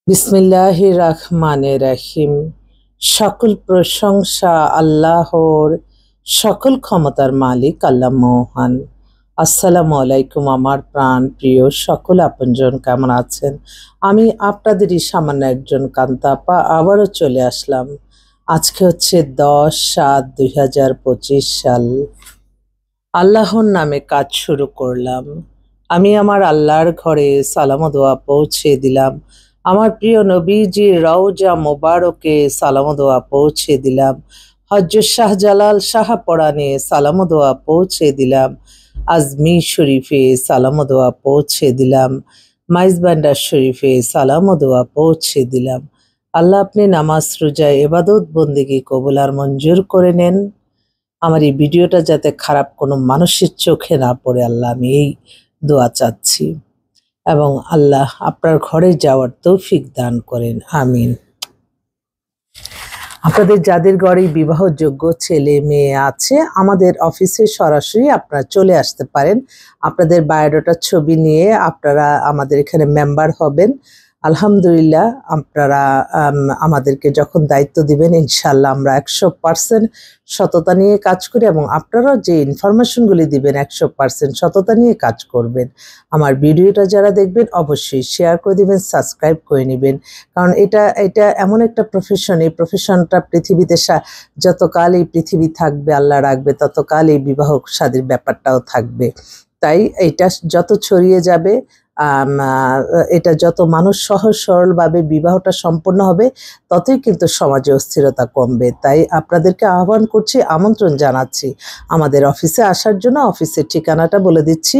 বিসমিল্লাহির রহমানির রহিম। সকল প্রশংসা আল্লাহর, সকল ক্ষমতার মালিক আল্লাহ মহান। আসসালামু আলাইকুম আমার প্রাণ প্রিয় সকল আপনজন, কেমন আছেন? আমি আপনাদেরই সামান্য একজন কান্তা আপা আবারও চলে আসলাম। আজকে হচ্ছে 10/7/2025 সাল। আল্লাহর নামে কাজ শুরু করলাম। আমি আমার আল্লাহর ঘরে সালাম ও দোয়া পৌঁছে দিলাম। আমার প্রিয় নবীজি রওজা মোবারকে সালাম ও দোয়া পৌঁছে দিলাম। হযরত শাহজালাল শাহপরানে সালাম ও দোয়া পৌঁছে দিলাম। আজমির শরীফে সালাম ও দোয়া পৌঁছে দিলাম। মাইজবান্ডার শরীফে সালাম ও দোয়া পৌঁছে দিলাম। আল্লাহ আপনি নামাজ রোজা ইবাদত বন্দেগী কবুল আর মঞ্জুর করে নেন। আমার এই ভিডিওটা যাতে খারাপ কোনো মানুষের চোখে না পড়ে, আল্লাহ আমি এই দোয়া চাচ্ছি। এবং আল্লাহ আপনার ঘরে যাওয়ার তৌফিক দান করেন, আমিন। আপনাদের যাদের ঘরে বিবাহযোগ্য ছেলে মেয়ে আছে, আমাদের অফিসে সরাসরি আপনারা চলে আসতে পারেন। আপনাদের বায়োডাটার ছবি নিয়ে আপনারা আমাদের এখানে মেম্বার হবেন। আলহামদুলিল্লাহ, আপনারা আমাদেরকে যখন দায়িত্ব দিবেন, ইনশাল্লাহ আমরা 100% সততা নিয়ে কাজ করি এবং আপনারাও যে ইনফরমেশনগুলি দিবেন 100% সততা নিয়ে কাজ করবেন। আমার ভিডিওটা যারা দেখবেন অবশ্যই শেয়ার করে দিবেন, সাবস্ক্রাইব করে নেবেন। কারণ এটা এমন একটা প্রফেশন, এই প্রফেশনটা পৃথিবীতে যতকাল এই পৃথিবী থাকবে, আল্লাহ রাখবে, ততকাল এই বিবাহ শাদীর ব্যাপারটাও থাকবে। তাই এটা যত ছড়িয়ে যাবে, এটা যত মানুষ সহজ সরলভাবে বিবাহটা সম্পন্ন হবে, ততই কিন্তু সমাজে অস্থিরতা কমবে। তাই আপনাদেরকে আহ্বান করছি, আমন্ত্রণ জানাচ্ছি আমাদের অফিসে আসার জন্য। অফিসের ঠিকানাটা বলে দিচ্ছি।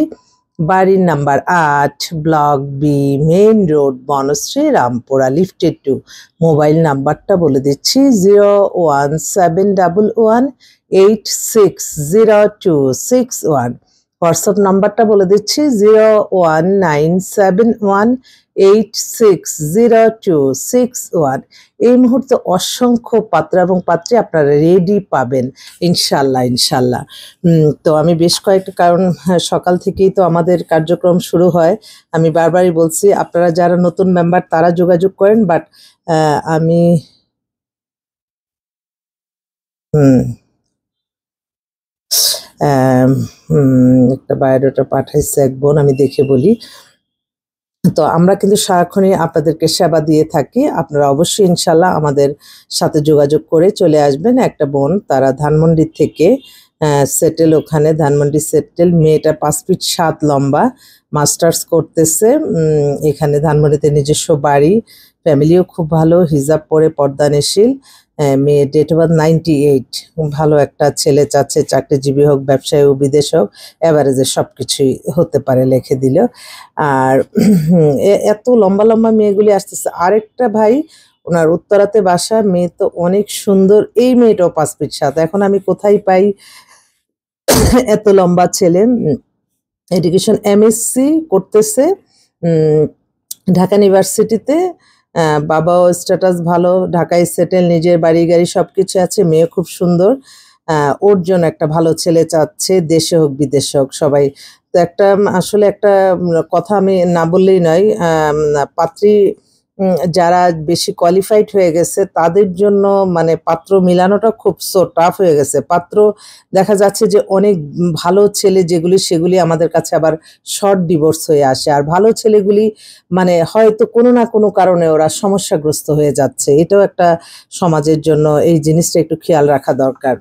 বাড়ির number 8, block B, main road, Banasree, Rampura, lifted 2। Mobile নাম্বারটা বলে দিচ্ছি 01711860261। হোয়াটসঅ্যাপ নাম্বারটা বলে দিচ্ছি 01971860261। এই মুহূর্তে অসংখ্য পাত্র এবং পাত্রী আপনারা রেডি পাবেন ইনশাল্লাহ ইনশাল্লাহ। তো আমি বেশ কয়েকটা, কারণ সকাল থেকেই তো আমাদের কার্যক্রম শুরু হয়। আমি বারবারই বলছি, আপনারা যারা নতুন মেম্বার তারা যোগাযোগ করেন, বাট আমি একটা বায়োডাটা পাঠাইছে এক বোন, আমি দেখে বলি। তো আমরা কিন্তু সারাক্ষণই আপনাদেরকে সেবা দিয়ে থাকি। আপনারা অবশ্যই ইনশাল্লাহ আমাদের সাথে যোগাযোগ করে চলে আসবেন। একটা বোন, তারা ধানমন্ডি থেকে সেটেল, ওখানে ধানমন্ডি সেটেল, মেয়েটা 5 ফিট 7 লম্বা, মাস্টার্স করতেছে এখানে ধানমন্ডিতে, নিজস্ব বাড়ি, ফ্যামিলিও খুব ভালো, হিজাব পরে পর্দানশীল। মেয়ে ডেট অফ বার্থ 98। ভালো একটা ছেলে চাচ্ছে, চাকরিজীবী হোক, ব্যবসায়ী হোক, বিদেশ হোক, অ্যাভারেজে সব কিছুই হতে পারে, লিখে দিল। আর এত লম্বা লম্বা মেয়েগুলি আসতেছে। আরেকটা ভাই, ওনার উত্তরাতে বাসা, মেয়ে তো অনেক সুন্দর, এই মেয়েটাও 5 ফিট 7। এখন আমি কোথায় পাই এত লম্বা ছেলে? এডুকেশন এমএসসি করতেছে ঢাকা ইউনিভার্সিটিতে। বাবাও স্ট্যাটাস ভালো, ঢাকায় সেটেল, নিজের বাড়ি গাড়ি সবকিছু আছে, মেয়ে খুব সুন্দর। ওর জন্য একটা ভালো ছেলে চাচ্ছে, দেশে হোক বিদেশে হোক সবাই। তো একটা আসলে একটা কথা আমি না বললেই নয়, পাত্রী যারা বেশি কোয়ালিফাইড হয়ে গেছে তাদের জন্য মানে পাত্র মিলানোটা খুব টাফ হয়ে গেছে। পাত্র দেখা যাচ্ছে যে অনেক ভালো ছেলে যেগুলি, সেগুলি আমাদের কাছে আবার শর্ট ডিভোর্স হয়ে আসে। আর ভালো ছেলেগুলি মানে হয়তো কোনো না কোনো কারণে ওরা সমস্যাগ্রস্ত হয়ে যাচ্ছে। এটাও একটা সমাজের জন্য এই জিনিসটা একটু খেয়াল রাখা দরকার।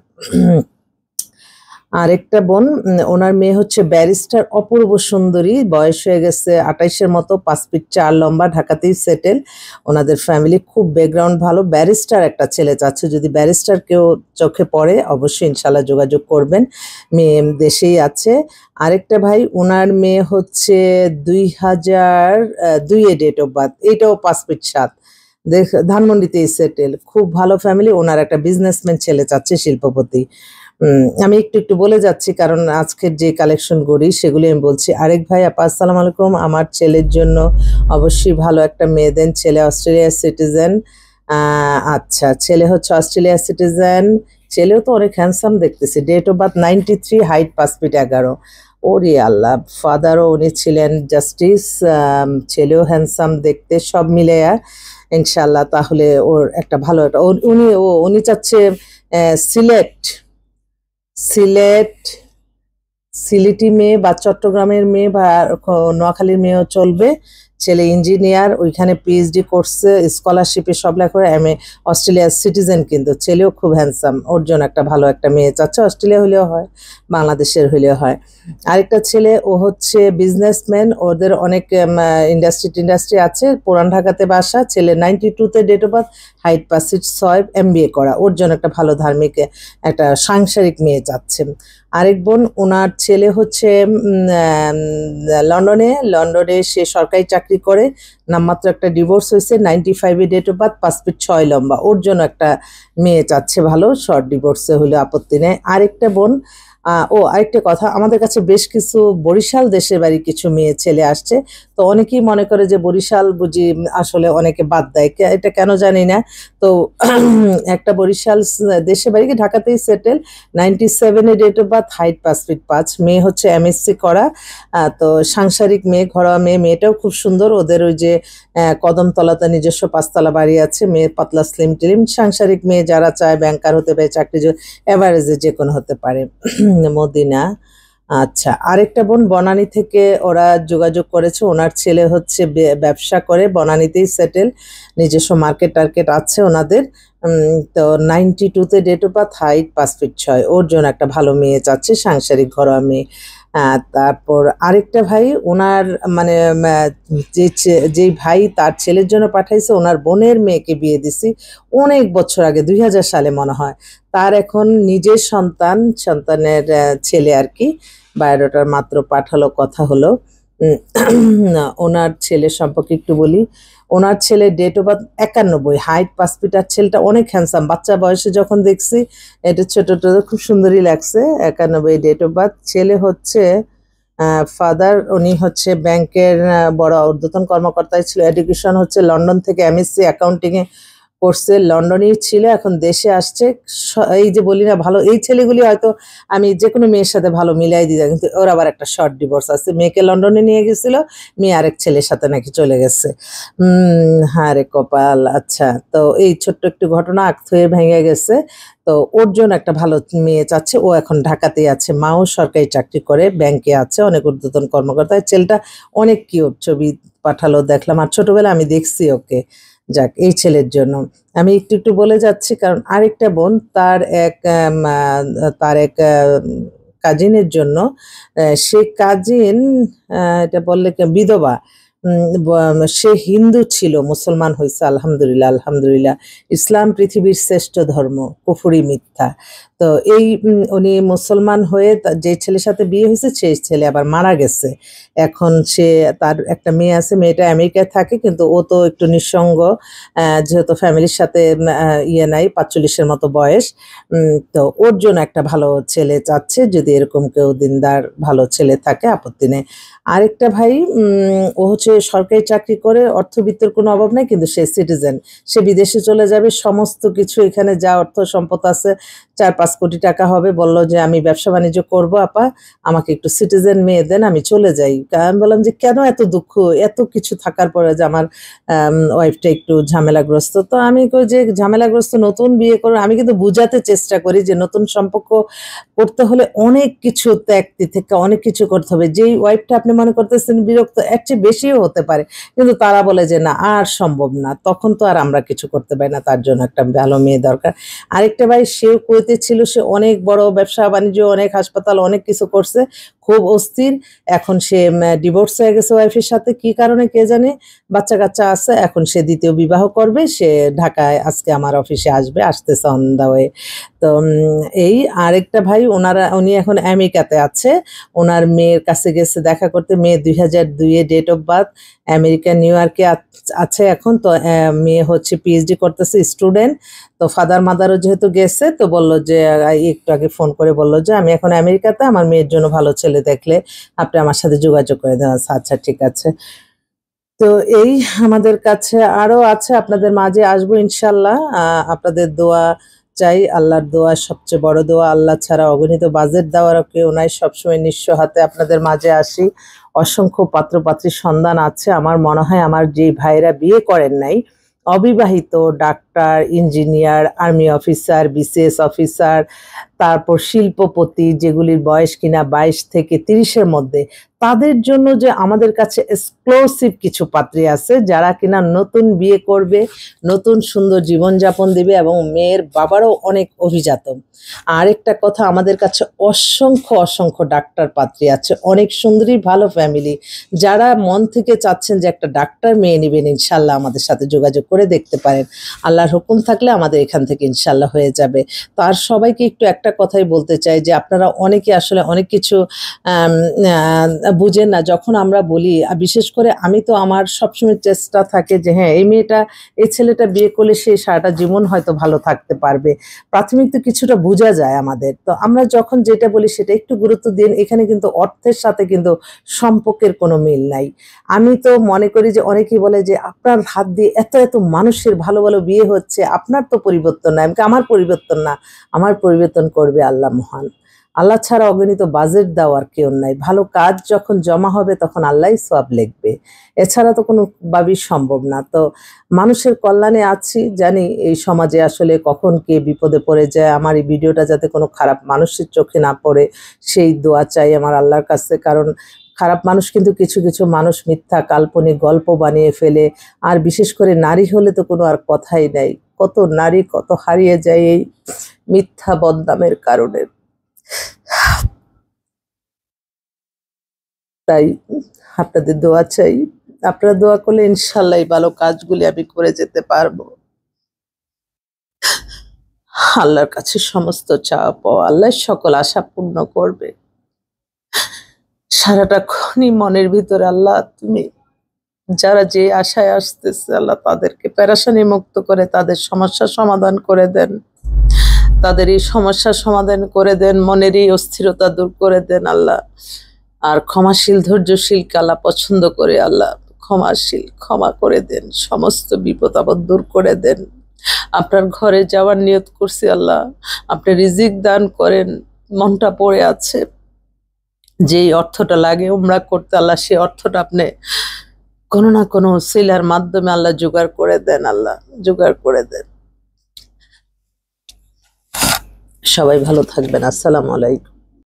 আরেকটা বোন, ওনার মেয়ে হচ্ছে ব্যারিস্টার, অপূর্ব সুন্দরী, বয়স হয়ে গেছে 28-এর মতো, 5 ফিট 4 লম্বা, ঢাকাতেই সেটেল। ওনাদের ফ্যামিলি খুব ব্যাকগ্রাউন্ড ভালো। ব্যারিস্টার একটা ছেলে চাচ্ছে, যদি ব্যারিস্টার কেউ চোখে পড়ে অবশ্যই ইনশাল্লাহ যোগাযোগ করবেন, মেয়ে দেশেই আছে। আরেকটা ভাই, ওনার মেয়ে হচ্ছে 2002-এ ডেট অফ বার্থ, এইটাও 5 ফিট 7, ধানমন্ডিতেই সেটেল, খুব ভালো ফ্যামিলি। ওনার একটা বিজনেসম্যান ছেলে চাচ্ছে, শিল্পপতি। আমি একটু একটু বলে যাচ্ছি কারণ আজকের যে কালেকশন করি সেগুলি আমি বলছি। আরেক ভাই, আপা আসসালামু আলাইকুম, আমার ছেলের জন্য অবশ্যই ভালো একটা মেয়ে দেন। ছেলে অস্ট্রেলিয়ার সিটিজেন। আচ্ছা, ছেলে হচ্ছে অস্ট্রেলিয়ার সিটিজেন, ছেলেও তো অনেক হ্যান্ডসাম দেখতেছি। Date of birth 93, height 5 feet 11। ওরে আল্লাহ, ফাদারও উনি ছিলেন জাস্টিস, ছেলেও হ্যান্ডসাম দেখতে, সব মিলে ইনশাল্লাহ। তাহলে ওর একটা ভালো একটা উনি চাচ্ছে সিলেট সিলেট সিলেটি মেয়ে বা চট্টগ্রামের মেয়ে বা নোয়াখালীর মেয়েও চলবে। ছেলে ইঞ্জিনিয়ার, ওইখানে পিএইচডি করছে, স্কলারশিপে সব লেখা করে, অস্ট্রেলিয়ার সিটিজেন, কিন্তু ছেলেও খুব হ্যান্ডসাম। ওর জন্য একটা ভালো একটা মেয়ে চাচ্ছে, অস্ট্রেলিয়া হলেও হয়, বাংলাদেশের হলেও হয়। আরেকটা ছেলে, ও হচ্ছে বিজনেসম্যান, ওদের অনেক ইন্ডাস্ট্রি আছে, পুরান ঢাকাতে বাসা। ছেলে 92-তে date of birth, height 5'6", MBA করা। ওর জন্য একটা ভালো ধার্মিক একটা সাংসারিক মেয়ে চাচ্ছে। আরেক বোন, ওনার ছেলে হচ্ছে লন্ডনে সে সরকারি চাকরি করে, নামমাত্র একটা ডিভোর্স হয়েছে, 95-এ ডেট অফ বার্থ, 5'6" লম্বা। ওর জন্য একটা মেয়ে চাচ্ছে ভালো, শর্ট ডিভোর্সে হলে আপত্তি নেই। আরেকটা বোন, আরেকটা কথা, আমাদের কাছে বেশ কিছু বরিশাল দেশের বাড়ি কিছু মেয়ে ছেলে আসছে। তো অনেকেই মনে করে যে বরিশাল বুঝি আসলে অনেকে বাদ দেয়, এটা কেন জানি না। তো একটা বরিশাল দেশের বাড়ি, ঢাকাতেই সেটেল, 97-এ ডেট অফ বার্থ, হাইট 5'5", মেয়ে হচ্ছে MSc করা। তো সাংসারিক মেয়ে, ঘরোয়া মেয়ে, মেয়েটাও খুব সুন্দর। ওদের ওই যে কদমতলাতে নিজস্ব 5তলা বাড়ি আছে। মেয়ে পাতলা স্লিম টিলিম, সাংসারিক মেয়ে, যারা চায় ব্যাংকার হতে পারে, চাকরি এভারেজে যে কোনো হতে পারে। মদিনা। আচ্ছা, আরেকটা বোন বনানী থেকে ওরা যোগাযোগ করেছে, ওনার ছেলে হচ্ছে ব্যবসা করে, বনানীতেই সেটেল, নিজস্ব মার্কেট টার্কেট আছে ওনাদের। তো 92-তে ডেট অফ বার্থ, হাইট 5'6", ওর জন্য একটা ভালো মেয়ে চাচ্ছে, সাংসারিক ঘরোয়া মেয়ে। তারপর আরেকটা ভাই, ওনার মানে যেই ভাই তার ছেলের জন্য পাঠাইছে, ওনার বোনের মেয়েকে বিয়ে দিছি অনেক বছর আগে, 2000 সালে মনে হয়। তার এখন নিজের সন্তানের ছেলে আর কি, বায়োডাটার মাত্র পাঠালো, কথা হলো। ওনার ছেলের সম্পর্কে একটু বলি। ওনার ছেলে date of birth 91, height 5 feet. আর ছেলেটা অনেক হ্যান্ডসাম, বাচ্চা বয়সে যখন দেখছি, এটা ছোট খুব সুন্দরই লাগছে। 91 ডেট অফ বার্থ। ছেলে হচ্ছে ফাদার, উনি হচ্ছে ব্যাংকের বড় ঊর্ধ্বতন কর্মকর্তায় ছিল। এডুকেশন হচ্ছে লন্ডন থেকে MSc অ্যাকাউন্টিংয়ে করছে, লন্ডনেই ছিল, এখন দেশে আসছে। এই যে বলি না ভালো, এই ছেলেগুলি হয়তো আমি যে কোনো মেয়ের সাথে ভালো মিলাই দিতাম, কিন্তু ওর আবার একটা শর্ট ডিভোর্স আছে। মেয়েকে লন্ডনে নিয়ে গেছিল, মেয়ে আরেক ছেলের সাথে নাকি চলে গেছে। হ্যাঁ রে কপাল। আচ্ছা, তো এই ছোট্ট একটু ঘটনা আখ থয়ে ভেঙে গেছে। তো ওর জন্য একটা ভালো মেয়ে চাচ্ছে। ও এখন ঢাকাতেই আছে, মাও সরকারি চাকরি করে, ব্যাংকে আছে, অনেক ঊর্ধ্বতন কর্মকর্তা। ছেলেটা অনেক কিউট, ছবি পাঠালো, দেখলাম, আর ছোটবেলা আমি দেখছি ওকে। যাক, এই ছেলের জন্য আমি একটু বলে যাচ্ছি, কারণ আরেকটা বোন, তার এক কাজিনের জন্য, সে কাজিন, এটা বললে বিধবা, সে হিন্দু ছিল, মুসলমান হয়েছে, আলহামদুলিল্লাহ আলহামদুলিল্লাহ। ইসলাম পৃথিবীর শ্রেষ্ঠ ধর্ম, কুফরি মিথ্যা। তো এই উনি মুসলমান হয়ে যে ছেলের সাথে বিয়ে হয়েছে, সেই ছেলে আবার মারা গেছে। এখন তার একটা মেয়ে আছে, মেয়েটা আমেরিকায় থাকে, কিন্তু ও তো একটু নিঃসঙ্গ, যেহেতু ফ্যামিলির সাথে ইয়ে নাই, 45-এর মতো বয়স। তো ওর জন্য একটা ভালো ছেলে চাচ্ছে, যদি এরকম কেউ দিনদার ভালো ছেলে থাকে আপত্তি নেই। আরেকটা ভাই, ও হচ্ছে সরকারি চাকরি করে, অর্থবিত্তের কোনো অভাব নাই, কিন্তু সে সিটিজেন, সে বিদেশে চলে যাবে, সমস্ত কিছু এখানে যা অর্থ সম্পদ আছে 4-5 কোটি টাকা হবে। বলল যে আমি ব্যবসা বাণিজ্য করবো আপা, আমাকে একটু সিটিজেন মেয়ে দেন, আমি চলে যাই। আমি বললাম যে কেন এত দুঃখ, এত কিছু থাকার পরে যে আমার ওয়াইফটা একটু ঝামেলাগ্রস্ত। তো আমি কই যে ঝামেলাগ্রস্ত, নতুন বিয়ে করে, আমি কিন্তু বুঝাতে চেষ্টা করি যে নতুন সম্পর্ক করতে হলে অনেক কিছু ত্যাগ থেকে অনেক কিছু করতে হবে। যেই ওয়াইফটা আপনি মনে করতেছেন বিরক্ত, এর চেয়ে বেশিও হতে পারে, কিন্তু তারা বলে যে না, আর সম্ভব না, তখন তো আর আমরা কিছু করতে পারি না, তার জন্য একটা ভালো মেয়ে দরকার। আরেকটা ভাই, সেও কুয়েতে ছিল, সে অনেক বড় ব্যবসা বাণিজ্য, অনেক হাসপাতাল, অনেক কিছু করছে, খুব অস্থির। এখন সে ডিভোর্স হয়ে গেছে ওয়াইফের সাথে, কি কারণে কে জানে, বাচ্চা কাচ্চা আছে। এখন সে দ্বিতীয় বিবাহ করবে। সে ঢাকায় আজকে আমার অফিসে আসতেছে অন দা ওয়ে। তো এই আরেকটা ভাই, উনি এখন আমেরিকাতে আছে, ওনার মেয়ের কাছে গেছে দেখা করতে। মেয়ে 2002-এ date of birth, America New ইয়র্কে আছে এখন। তো মেয়ে হচ্ছে পিএইচডি করতেছে, স্টুডেন্ট। তো ফাদার মাদারও যেহেতু গেছে, তো বললো যে একটু আগে ফোন করে বললো যে আমি এখন আমেরিকাতে, আমার মেয়ের জন্য ভালো ছেলে দেখলে আপনি আমার সাথে যোগাযোগ করে দেন। আচ্ছা ঠিক আছে। তো এই আমাদের কাছে আরো আছে, আপনাদের মাঝে আসবো ইনশাল্লাহ। আপনাদের দোয়া চাই, আল্লাহর দোয়া সবচেয়ে বড় দোয়া। আল্লাহ ছাড়া অগণিত বাজেট দেওয়ারও কেউ নাই। সবসময় নিঃস্ব হাতে আপনাদের মাঝে আসি। অসংখ্য পাত্রপাত্রীর সন্ধান আছে। আমার মনে হয় আমার যে ভাইরা বিয়ে করেন নাই, অবিবাহিত, doctor, engineer, army officer, BCS officer, তারপর শিল্পপতি, যেগুলির বয়স কিনা 22 থেকে 30-এর মধ্যে, তাদের জন্য যে আমাদের কাছে এক্সক্লুসিভ কিছু পাত্রী আছে যারা কিনা নতুন বিয়ে করবে, নতুন সুন্দর জীবনযাপন দিবে, এবং মেয়ের বাবারও অনেক অভিজাত। আরেকটা কথা, আমাদের কাছে অসংখ্য অসংখ্য ডাক্তার পাত্রী আছে, অনেক সুন্দরী, ভালো ফ্যামিলি। যারা মন থেকে চাচ্ছেন যে একটা ডাক্তার মেয়ে নেবেন, ইনশাল্লাহ আমাদের সাথে যোগাযোগ করে দেখতে পারেন। আল্লাহর হুকুম থাকলে আমাদের এখান থেকে ইনশাল্লাহ হয়ে যাবে। তো আর সবাইকে একটু একটা কথাই বলতে চাই যে আপনারা অনেকে আসলে অনেক কিছু বুঝেন না। যখন আমরা বলি, বিশেষ করে আমি তো, আমার সবসময় চেষ্টা থাকে যে হ্যাঁ, এই মেয়েটা, এই ছেলেটা বিয়ে করলে সে সারাটা জীবন হয়তো ভালো থাকতে পারবে। প্রাথমিক তো কিছুটা বোঝা যায় আমাদের। তো আমরা যখন যেটা বলি সেটা একটু গুরুত্ব দিন। এখানে কিন্তু অর্থের সাথে কিন্তু সম্পর্কের কোনো মিল নাই। আমি তো মনে করি যে অনেকেই বলে যে আপনার হাত দিয়ে এত এত মানুষের ভালো ভালো বিয়ে হচ্ছে, আপনার তো পরিবর্তন নাই। আমার পরিবর্তন না, আমার পরিবর্তন করবে আল্লাহ মহান। আল্লাহ ছাড়া অগণিত বাজেট দেওয়ার কেউ নাই। ভালো কাজ যখন জমা হবে তখন আল্লাহই সওয়াব লিখবে, এছাড়া তো কোনো ভাবেই সম্ভব না। তো মানুষের কল্যাণে আছি, জানি এই সমাজে আসলে কখন কে বিপদে পড়ে যায়। আমার এই ভিডিওটা যাতে কোনো খারাপ মানুষের চোখে না পড়ে, সেই দোয়া চাই আমার আল্লাহর কাছে। কারণ খারাপ মানুষ কিন্তু কিছু কিছু মানুষ মিথ্যা কাল্পনিক গল্প বানিয়ে ফেলে। আর বিশেষ করে নারী হলে তো কোনো আর কথাই নাই। কত নারী কত হারিয়ে যায় এই মিথ্যা বদনামের কারণে। তাই আপনাদের দোয়া চাই। আপনারা দোয়া করলে ইনশাল্লাহ এই ভালো কাজগুলি আমি করে যেতে পারবো। আল্লাহর কাছে সমস্ত চাওয়া পাওয়া, আল্লাহ সকল আশা পূর্ণ করবে। সারাটা ক্ষণই মনের ভিতরে আল্লাহ তুমি, যারা যে আশায় আসতেছে আল্লাহ তাদেরকে পেরেশানি মুক্ত করে তাদের সমস্যার সমাধান করে দেন। তাদের এই সমস্যার সমাধান করে দেন, মনের এই অস্থিরতা দূর করে দেন আল্লাহ। আর ক্ষমাশীল ধৈর্যশীলকে আল্লাহ পছন্দ করে। আল্লাহ ক্ষমাশীল, ক্ষমা করে দেন, সমস্ত বিপদ আপদ দূর করে দেন। আপনার ঘরে যাওয়ার নিয়ত করছি আল্লাহ, আপনি রিজিক দান করেন। মনটা পড়ে আছে, যেই অর্থটা লাগে উমরা করতে, আল্লাহ সেই অর্থটা আপনি কোনো না কোনো সিলার মাধ্যমে আল্লাহ জোগাড় করে দেন, আল্লাহ জোগাড় করে দেন। সবাই ভালো থাকবেন। আসসালামু আলাইকুম।